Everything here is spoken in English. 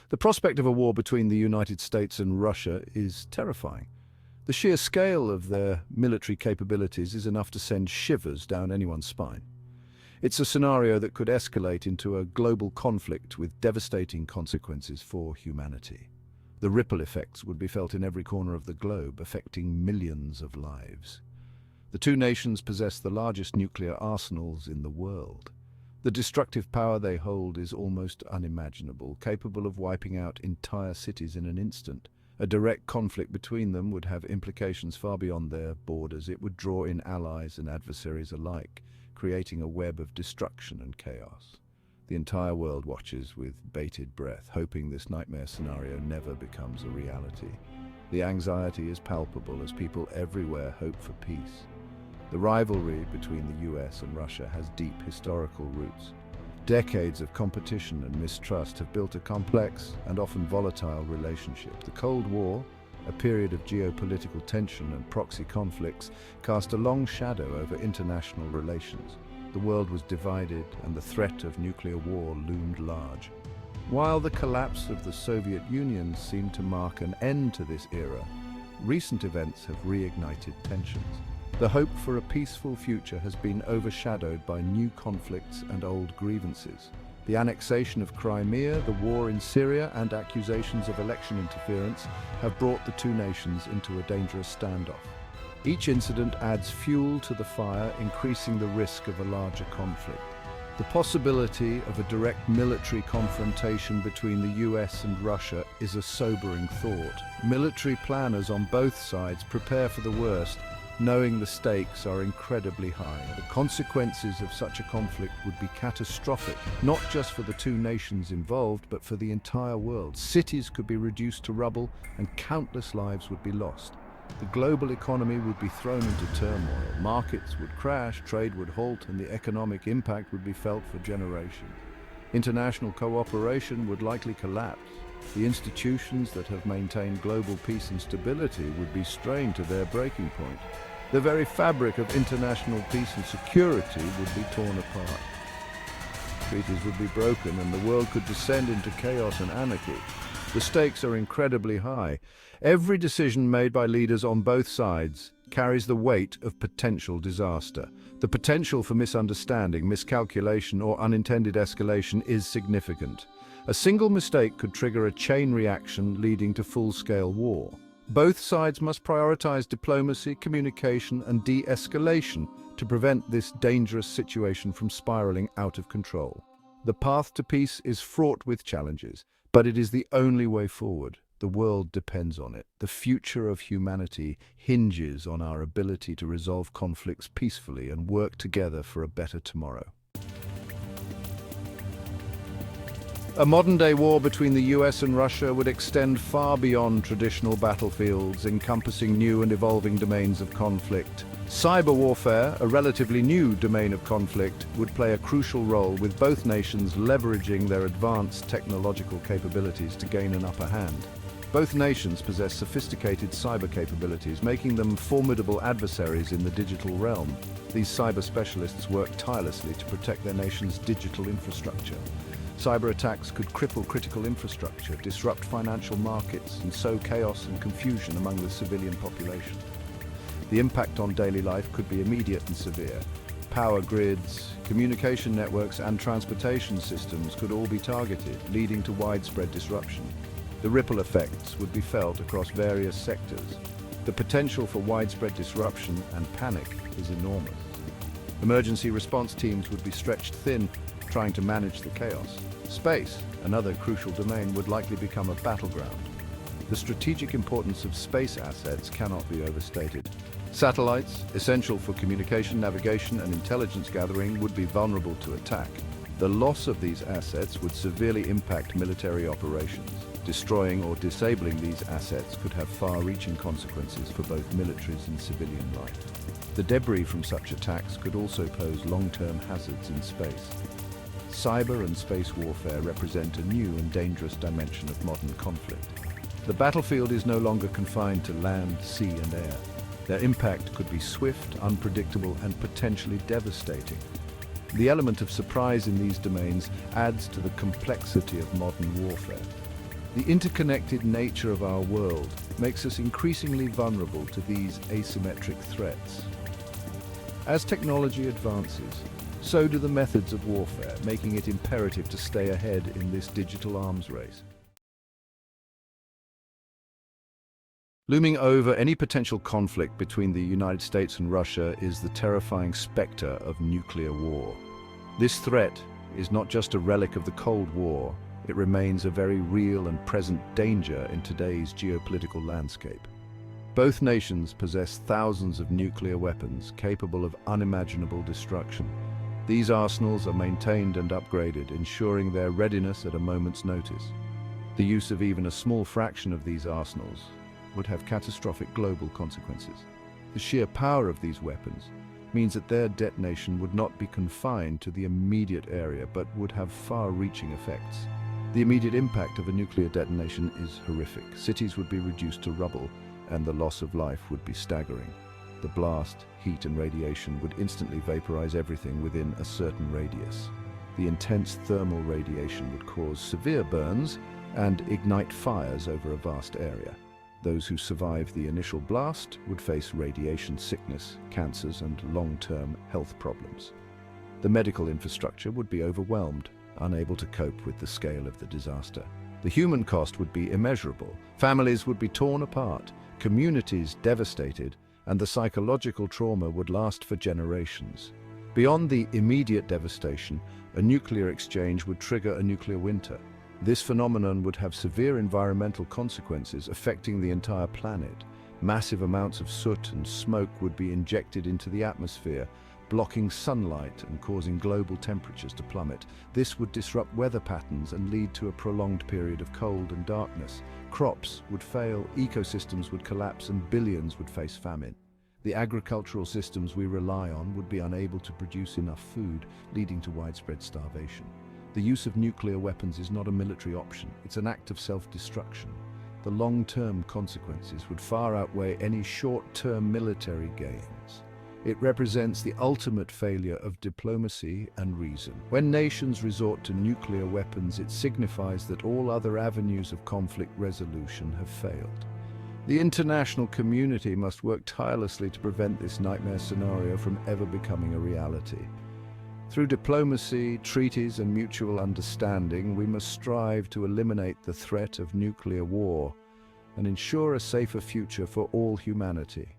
The prospect of a war between the United States and Russia is terrifying. The sheer scale of their military capabilities is enough to send shivers down anyone's spine. It's a scenario that could escalate into a global conflict with devastating consequences for humanity. The ripple effects would be felt in every corner of the globe, affecting millions of lives. The two nations possess the largest nuclear arsenals in the world. The destructive power they hold is almost unimaginable, capable of wiping out entire cities in an instant. A direct conflict between them would have implications far beyond their borders. It would draw in allies and adversaries alike, creating a web of destruction and chaos. The entire world watches with bated breath, hoping this nightmare scenario never becomes a reality. The anxiety is palpable as people everywhere hope for peace. The rivalry between the US and Russia has deep historical roots. Decades of competition and mistrust have built a complex and often volatile relationship. The Cold War, a period of geopolitical tension and proxy conflicts, cast a long shadow over international relations. The world was divided and the threat of nuclear war loomed large. While the collapse of the Soviet Union seemed to mark an end to this era, recent events have reignited tensions. The hope for a peaceful future has been overshadowed by new conflicts and old grievances. The annexation of Crimea, the war in Syria, and accusations of election interference have brought the two nations into a dangerous standoff. Each incident adds fuel to the fire, increasing the risk of a larger conflict. The possibility of a direct military confrontation between the US and Russia is a sobering thought. Military planners on both sides prepare for the worst, knowing the stakes are incredibly high. The consequences of such a conflict would be catastrophic, not just for the two nations involved, but for the entire world. Cities could be reduced to rubble, and countless lives would be lost. The global economy would be thrown into turmoil. Markets would crash, trade would halt, and the economic impact would be felt for generations. International cooperation would likely collapse. The institutions that have maintained global peace and stability would be strained to their breaking point. The very fabric of international peace and security would be torn apart. Treaties would be broken and the world could descend into chaos and anarchy. The stakes are incredibly high. Every decision made by leaders on both sides carries the weight of potential disaster. The potential for misunderstanding, miscalculation, or unintended escalation is significant. A single mistake could trigger a chain reaction leading to full-scale war. Both sides must prioritize diplomacy, communication, and de-escalation to prevent this dangerous situation from spiraling out of control. The path to peace is fraught with challenges, but it is the only way forward. The world depends on it. The future of humanity hinges on our ability to resolve conflicts peacefully and work together for a better tomorrow. A modern-day war between the US and Russia would extend far beyond traditional battlefields, encompassing new and evolving domains of conflict. Cyber warfare, a relatively new domain of conflict, would play a crucial role, with both nations leveraging their advanced technological capabilities to gain an upper hand. Both nations possess sophisticated cyber capabilities, making them formidable adversaries in the digital realm. These cyber specialists work tirelessly to protect their nation's digital infrastructure. Cyber attacks could cripple critical infrastructure, disrupt financial markets, and sow chaos and confusion among the civilian population. The impact on daily life could be immediate and severe. Power grids, communication networks, and transportation systems could all be targeted, leading to widespread disruption. The ripple effects would be felt across various sectors. The potential for widespread disruption and panic is enormous. Emergency response teams would be stretched thin, trying to manage the chaos. Space, another crucial domain, would likely become a battleground. The strategic importance of space assets cannot be overstated. Satellites, essential for communication, navigation, and intelligence gathering, would be vulnerable to attack. The loss of these assets would severely impact military operations. Destroying or disabling these assets could have far-reaching consequences for both militaries and civilian life. The debris from such attacks could also pose long-term hazards in space. Cyber and space warfare represent a new and dangerous dimension of modern conflict. The battlefield is no longer confined to land, sea, and air. Their impact could be swift, unpredictable, and potentially devastating. The element of surprise in these domains adds to the complexity of modern warfare. The interconnected nature of our world makes us increasingly vulnerable to these asymmetric threats. As technology advances, so do the methods of warfare, making it imperative to stay ahead in this digital arms race. Looming over any potential conflict between the United States and Russia is the terrifying specter of nuclear war. This threat is not just a relic of the Cold War, it remains a very real and present danger in today's geopolitical landscape. Both nations possess thousands of nuclear weapons capable of unimaginable destruction. These arsenals are maintained and upgraded, ensuring their readiness at a moment's notice. The use of even a small fraction of these arsenals would have catastrophic global consequences. The sheer power of these weapons means that their detonation would not be confined to the immediate area but would have far-reaching effects. The immediate impact of a nuclear detonation is horrific. Cities would be reduced to rubble, and the loss of life would be staggering. The blast, heat, and radiation would instantly vaporize everything within a certain radius. The intense thermal radiation would cause severe burns and ignite fires over a vast area. Those who survive the initial blast would face radiation sickness, cancers, and long-term health problems. The medical infrastructure would be overwhelmed, unable to cope with the scale of the disaster. The human cost would be immeasurable. Families would be torn apart, communities devastated, and the psychological trauma would last for generations. Beyond the immediate devastation, a nuclear exchange would trigger a nuclear winter. This phenomenon would have severe environmental consequences affecting the entire planet. Massive amounts of soot and smoke would be injected into the atmosphere, blocking sunlight and causing global temperatures to plummet. This would disrupt weather patterns and lead to a prolonged period of cold and darkness. Crops would fail, ecosystems would collapse, and billions would face famine. The agricultural systems we rely on would be unable to produce enough food, leading to widespread starvation. The use of nuclear weapons is not a military option, it's an act of self-destruction. The long-term consequences would far outweigh any short-term military gains. It represents the ultimate failure of diplomacy and reason. When nations resort to nuclear weapons, it signifies that all other avenues of conflict resolution have failed. The international community must work tirelessly to prevent this nightmare scenario from ever becoming a reality. Through diplomacy, treaties, and mutual understanding, we must strive to eliminate the threat of nuclear war and ensure a safer future for all humanity.